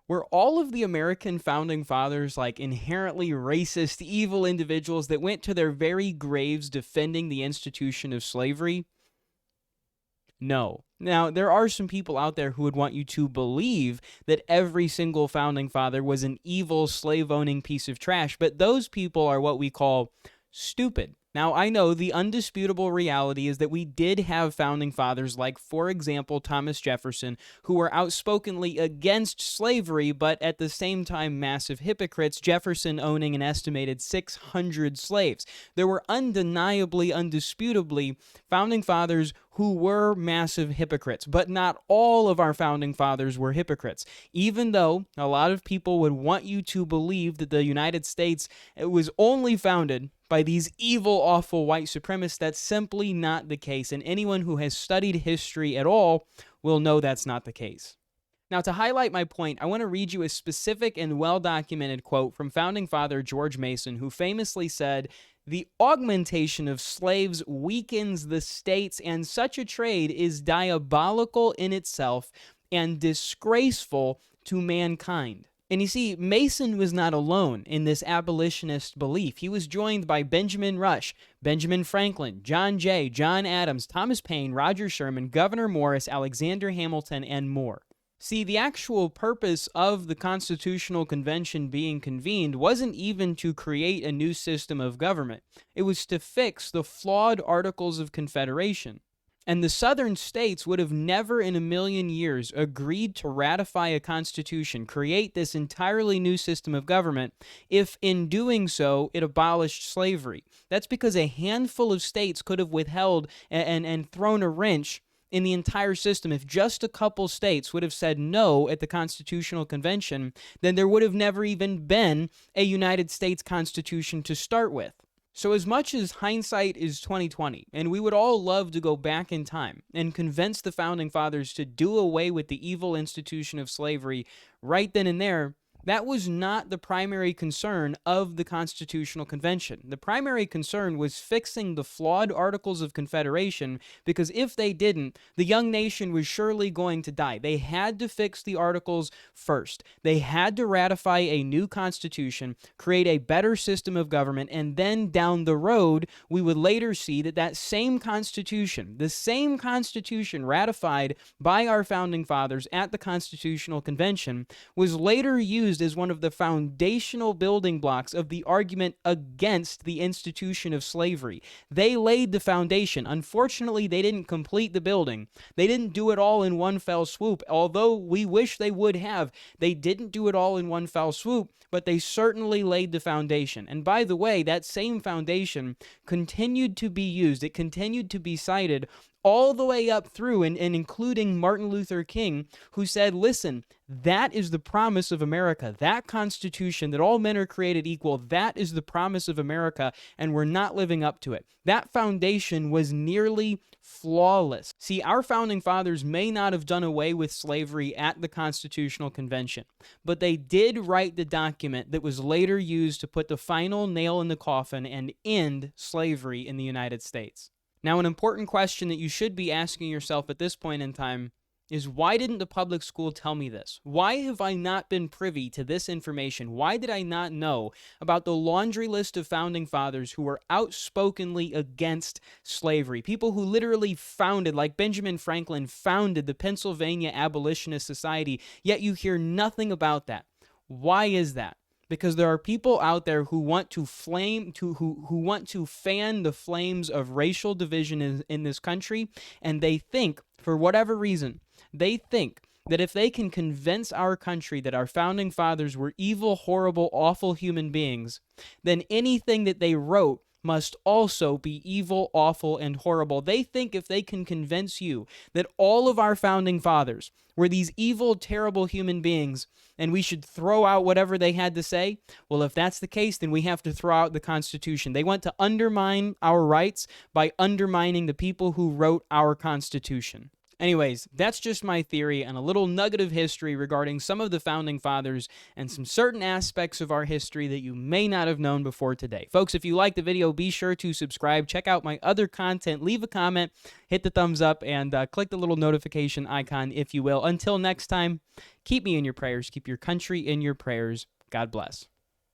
Were all of the American founding fathers like inherently racist, evil individuals that went to their very graves defending the institution of slavery? No. Now, there are some people out there who would want you to believe that every single founding father was an evil, slave-owning piece of trash, but those people are what we call stupid. Now, I know the undisputable reality is that we did have founding fathers like, for example, Thomas Jefferson, who were outspokenly against slavery, but at the same time massive hypocrites, Jefferson owning an estimated 600 slaves. There were undeniably, undisputably founding fathers who were massive hypocrites, but not all of our founding fathers were hypocrites. Even though a lot of people would want you to believe that the United States was only founded by these evil, awful white supremacists, that's simply not the case. And anyone who has studied history at all will know that's not the case. Now, to highlight my point, I want to read you a specific and well-documented quote from founding father George Mason, who famously said, "The augmentation of slaves weakens the states, and such a trade is diabolical in itself and disgraceful to mankind." And you see, Mason was not alone in this abolitionist belief. He was joined by Benjamin Rush, Benjamin Franklin, John Jay, John Adams, Thomas Paine, Roger Sherman, Gouverneur Morris, Alexander Hamilton, and more. See, the actual purpose of the Constitutional Convention being convened wasn't even to create a new system of government. It was to fix the flawed Articles of Confederation. And the southern states would have never in a million years agreed to ratify a constitution, create this entirely new system of government, if in doing so it abolished slavery. That's because a handful of states could have withheld and thrown a wrench in the entire system. If just a couple states would have said no at the Constitutional Convention, then there would have never even been a United States Constitution to start with. So as much as hindsight is 20/20, and we would all love to go back in time and convince the founding fathers to do away with the evil institution of slavery right then and there, that was not the primary concern of the Constitutional Convention. The primary concern was fixing the flawed Articles of Confederation, because if they didn't, the young nation was surely going to die. They had to fix the Articles first. They had to ratify a new Constitution, create a better system of government, and then down the road, we would later see that that same Constitution, the same Constitution ratified by our founding fathers at the Constitutional Convention, was later used as one of the foundational building blocks of the argument against the institution of slavery. They laid the foundation. Unfortunately, they didn't complete the building. They didn't do it all in one fell swoop, although we wish they would have. They didn't do it all in one fell swoop, but they certainly laid the foundation. And by the way, that same foundation continued to be used. It continued to be cited all the way up through and including Martin Luther King, who said, listen, that is the promise of America. That Constitution, that all men are created equal, that is the promise of America, and we're not living up to it. That foundation was nearly flawless. See, our founding fathers may not have done away with slavery at the Constitutional Convention, but they did write the document that was later used to put the final nail in the coffin and end slavery in the United States. Now, an important question that you should be asking yourself at this point in time is, why didn't the public school tell me this? Why have I not been privy to this information? Why did I not know about the laundry list of founding fathers who were outspokenly against slavery? People who literally founded, like Benjamin Franklin, founded the Pennsylvania Abolitionist Society, yet you hear nothing about that. Why is that? Because there are people out there who want to who want to fan the flames of racial division in this country, and they think, for whatever reason, they think that if they can convince our country that our founding fathers were evil, horrible, awful human beings, then anything that they wrote must also be evil, awful, and horrible. They think if they can convince you that all of our founding fathers were these evil, terrible human beings, and we should throw out whatever they had to say, well, if that's the case, then we have to throw out the Constitution. They want to undermine our rights by undermining the people who wrote our Constitution. Anyways, that's just my theory and a little nugget of history regarding some of the founding fathers and some certain aspects of our history that you may not have known before today. Folks, if you liked the video, be sure to subscribe, check out my other content, leave a comment, hit the thumbs up, and click the little notification icon, if you will. Until next time, keep me in your prayers, keep your country in your prayers. God bless.